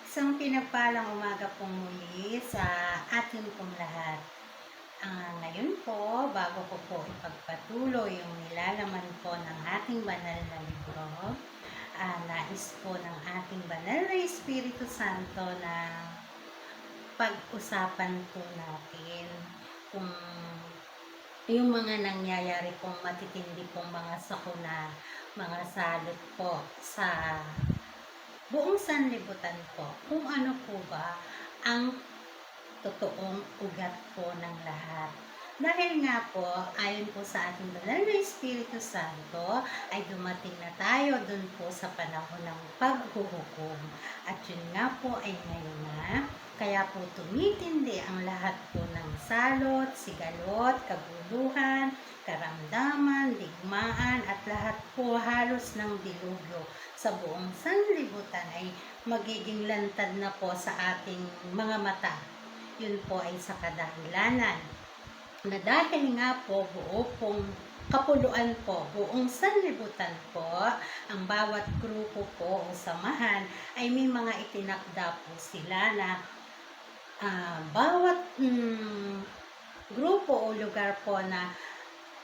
Isang pinagpalang umaga pong muli sa atin pong lahat. Ngayon po, bago ko po ipagpatuloy yung nilalaman po ng ating banal na libro, nais po ng ating banal na Espiritu Santo na pag-usapan po natin kung yung mga nangyayari pong matitindi pong mga sakuna, mga salot po sa buong sanlibutan po, kung ano po ba ang totoong ugat po ng lahat. Dahil nga po, ayon po sa ating banal na Espiritu Santo, ay dumating na tayo dun po sa panahon ng paghuhukom. At yun nga po ay ngayon na, kaya po tumitindi ang lahat po ng salot, sigalot, kaguluhan, karamdaman, digmaan, at lahat po halos ng dilubyo sa buong sanlibutan ay magiging lantad na po sa ating mga mata. Yun po ay sa kadahilanan na dahil nga po buo pong kapuluan po, buong sanlibutan po, ang bawat grupo po o samahan ay may mga itinakda po sila na bawat grupo o lugar po na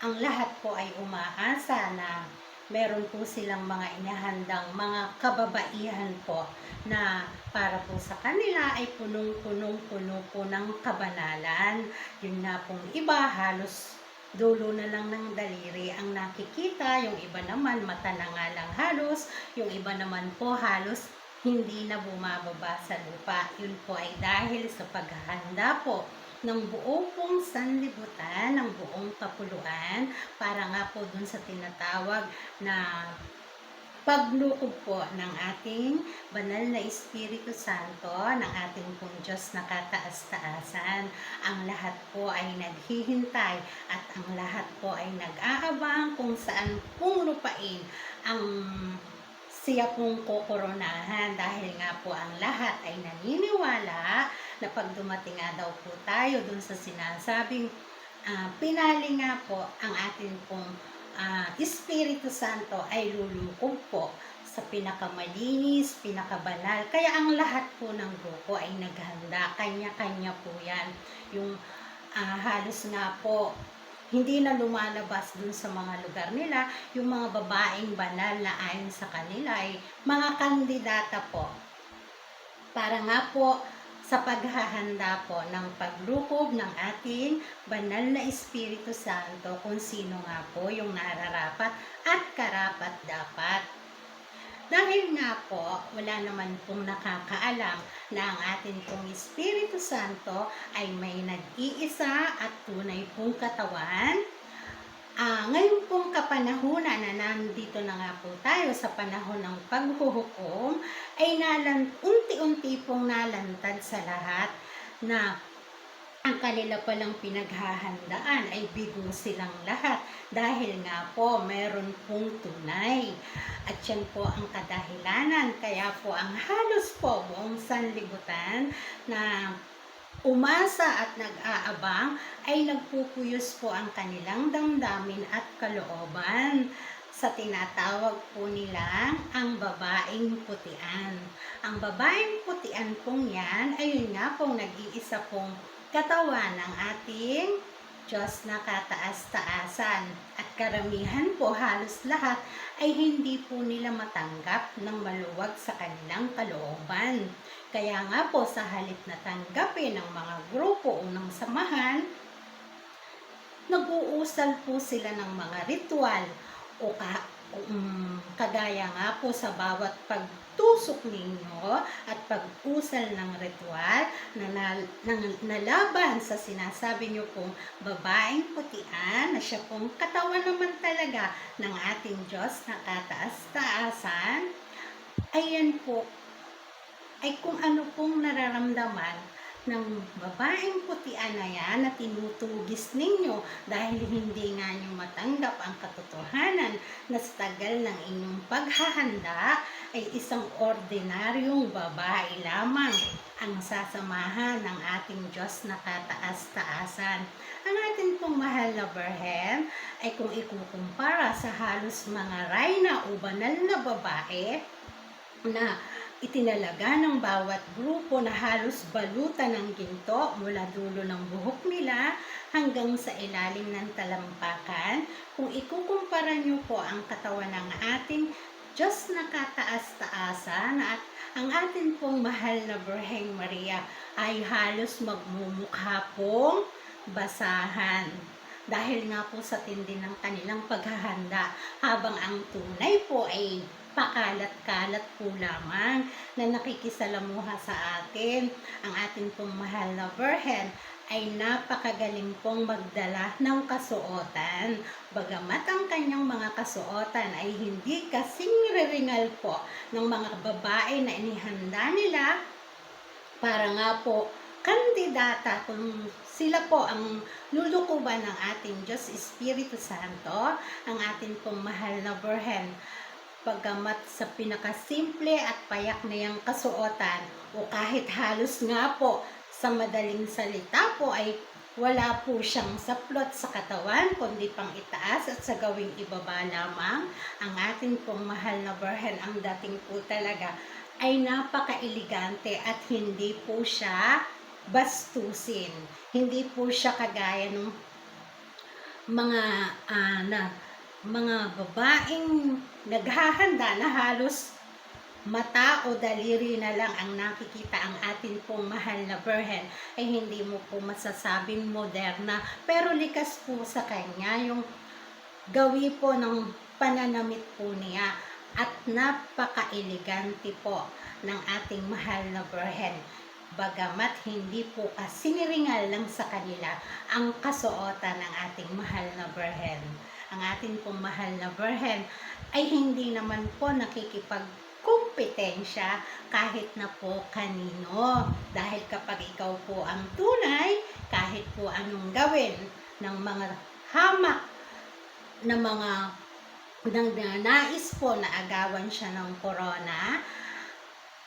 ang lahat po ay umaasa na meron po silang mga inahandang mga kababaihan po na para po sa kanila ay punong-puno po ng kabanalan. Yun nga pong iba, halos dulo na lang ng daliri ang nakikita, yung iba naman mata na nga lang halos, yung iba naman po halos hindi na bumababa sa lupa. Yun po ay dahil sa paghahanda po ng buo pong sanlibutan, ng buong kapuluan, para nga po dun sa tinatawag na paglukob po ng ating banal na Espiritu Santo, ng ating pong Diyos na kataas-taasan. Ang lahat po ay naghihintay at ang lahat po ay nag-aabang kung saan pong lupain ang siya pong kokoronahan, dahil nga po ang lahat ay naniniwala na pag dumating nga daw po tayo dun sa sinasabing pinali nga po ang atin pong Espiritu Santo ay lulukob po sa pinakamalinis, pinakabanal. Kaya ang lahat po ng grupo ay naghanda, kanya-kanya po yan. Yung halos nga po hindi na lumalabas dun sa mga lugar nila, yung mga babaeng banal na ayon sa kanila ay mga kandidata po para nga po sa paghahanda po ng paglukob ng ating banal na Espiritu Santo kung sino nga po yung nararapat at karapat-dapat. Dahil nga po, wala naman pong nakakaalam na ang ating pong Espiritu Santo ay may nag-iisa at tunay pong katawan. Ngayon pong kapanahunan na nandito na nga po tayo sa panahon ng paghuhukom, ay unti-unti pong nalantad sa lahat na ang kanila palang pinaghahandaan ay bigo silang lahat, dahil nga po meron pong tunay. At yan po ang kadahilanan, kaya po ang halos po buong sanlibutan na umasa at nag-aabang ay nagpupuyos po ang kanilang damdamin at kalooban sa tinatawag po nila ang babaeng putian. Ang babaeng putian pong yan, ayun nga pong nag-iisa pong katawan ng ating Diyos na kataas-taasan. At karamihan po, halos lahat, ay hindi po nila matanggap ng maluwag sa kanilang kalooban. Kaya nga po, sa halip na tanggapin ng mga grupo o ng samahan, nag-uusal po sila ng mga ritual o kagaya nga po sa bawat pagtusok ninyo at pag-usal ng ritual na nalaban sa sinasabi nyo pong babaeng putian, na siya pong katawan naman talaga ng ating Diyos na kataas-taasan. Ayan po ay kung ano pong nararamdaman ng babaeng putian na yan na tinutugis ninyo, dahil hindi nga nyo matanggap ang katotohanan na sa tagal ng inyong paghahanda ay isang ordinaryong babae lamang ang sasamahan ng ating Diyos na kataas-taasan. Ang ating pong mahal na Birhen ay kung ikukumpara sa halos mga reyna o banal na babae na itinalaga ng bawat grupo na halos balutan ng ginto mula dulo ng buhok nila hanggang sa ilalim ng talampakan. Kung ikukumpara niyo po ang katawan ng ating Diyos na kataas-taasan at ang atin pong mahal na Birheng Maria ay halos magmumukha pong basahan. Dahil nga po sa tindi ng kanilang paghahanda, habang ang tunay po ay pakalat-kalat po lamang na nakikisalamuha sa atin. Ang ating pong mahal na Birhen ay napakagaling pong magdala ng kasuotan. Bagamat ang kanyang mga kasuotan ay hindi kasing riringal po ng mga babae na inihanda nila para nga po kandidata kung sila po ang lulukuban ng ating Diyos Espiritu Santo, ang ating pong mahal na Birhen. Bagamat sa pinakasimple at payak na yung kasuotan o kahit halos nga po sa madaling salita po ay wala po siyang saplot sa katawan kundi pang itaas at sa gawing ibaba lamang, ang ating pong mahal na Birhen ang dating po talaga ay napaka-elegante at hindi po siya bastusin. Hindi po siya kagaya ng mga babaeng naghahanda na halos mata o daliri na lang ang nakikita. Ang atin pong mahal na Birhen ay hindi mo po masasabing moderna, pero likas po sa kanya yung gawi po ng pananamit po niya at napaka-elegante po ng ating mahal na Birhen. Bagamat hindi po kasiniringal lang sa kanila ang kasuotan ng ating mahal na Birhen. Ang ating pong mahal na Birhen ay hindi naman po nakikipagkumpetensya kahit na po kanino. Dahil kapag ikaw po ang tunay, kahit po anong gawin ng mga hamak na mga nais po na agawan siya ng corona,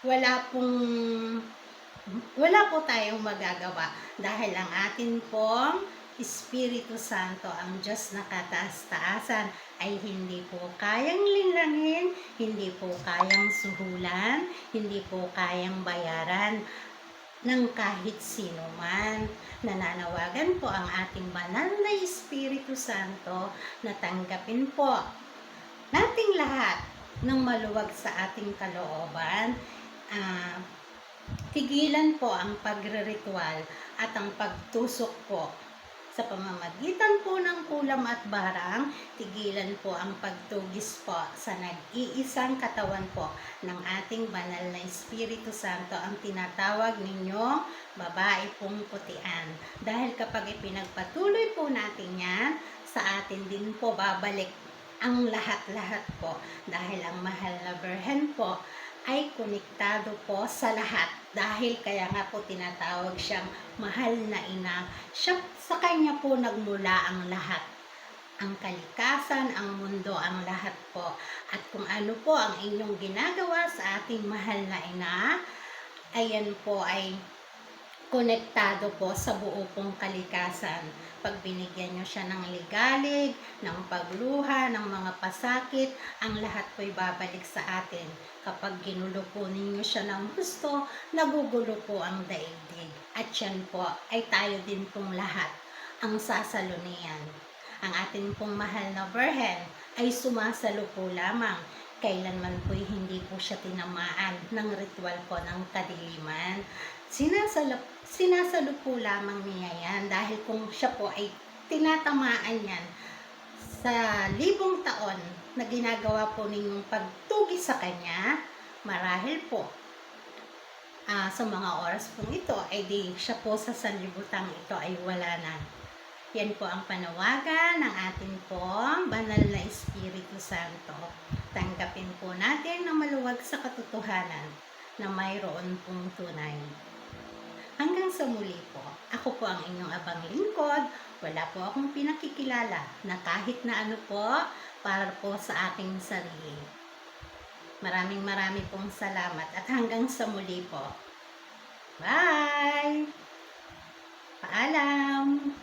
wala po tayong magagawa dahil ang atin pong Espiritu Santo, ang Diyos na kataas-taasan, ay hindi po kayang linlangin, hindi po kayang suhulan, hindi po kayang bayaran ng kahit sino man. Nananawagan po ang ating banal na Espiritu Santo na tanggapin po nating lahat ng maluwag sa ating kalooban. Tigilan po ang pagre-ritual at ang pagtusok po sa pamamagitan po ng kulam at barang. Tigilan po ang pagtugis po sa nag-iisang katawan po ng ating banal na Espiritu Santo, ang tinatawag ninyong babae pong putian. Dahil kapag ipinagpatuloy po natin yan, sa atin din po babalik ang lahat-lahat po. Dahil ang mahal na Birhen po ay konektado po sa lahat. Dahil kaya nga po tinatawag siyang mahal na ina. Sa kanya po nagmula ang lahat. Ang kalikasan, ang mundo, ang lahat po. At kung ano po ang inyong ginagawa sa ating mahal na ina, ayan po ay konektado po sa buo pong kalikasan. Pag binigyan nyo siya ng ligalig, ng pagluha, ng mga pasakit, ang lahat po'y babalik sa atin. Kapag ginulo po ninyo siya ng gusto, nagugulo po ang daigdig. At yan po ay tayo din pong lahat ang sasalo niyan. Ang atin pong mahal na Birhen ay sumasalo po lamang. Kailanman po'y hindi po siya tinamaan ng ritual po ng kadiliman. Sinasalo po lamang niya yan dahil kung siya po ay tinatamaan yan sa 1,000 taon na ginagawa po ninyong pagtugi sa kanya, marahil po sa mga oras pong ito ay di siya po sa sanlibutan ito ay wala na. Yan po ang panawagan ng ating pong banal na Espiritu Santo. Tanggapin po natin na maluwag sa katotohanan na mayroon pong tunay. Hanggang sa muli po, ako po ang inyong abang lingkod. Wala po akong pinakikilala na kahit na ano po para po sa aking sarili. Maraming pong salamat at hanggang sa muli po. Bye! Paalam!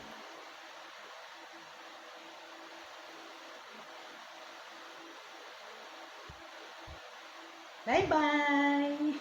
Bye-bye!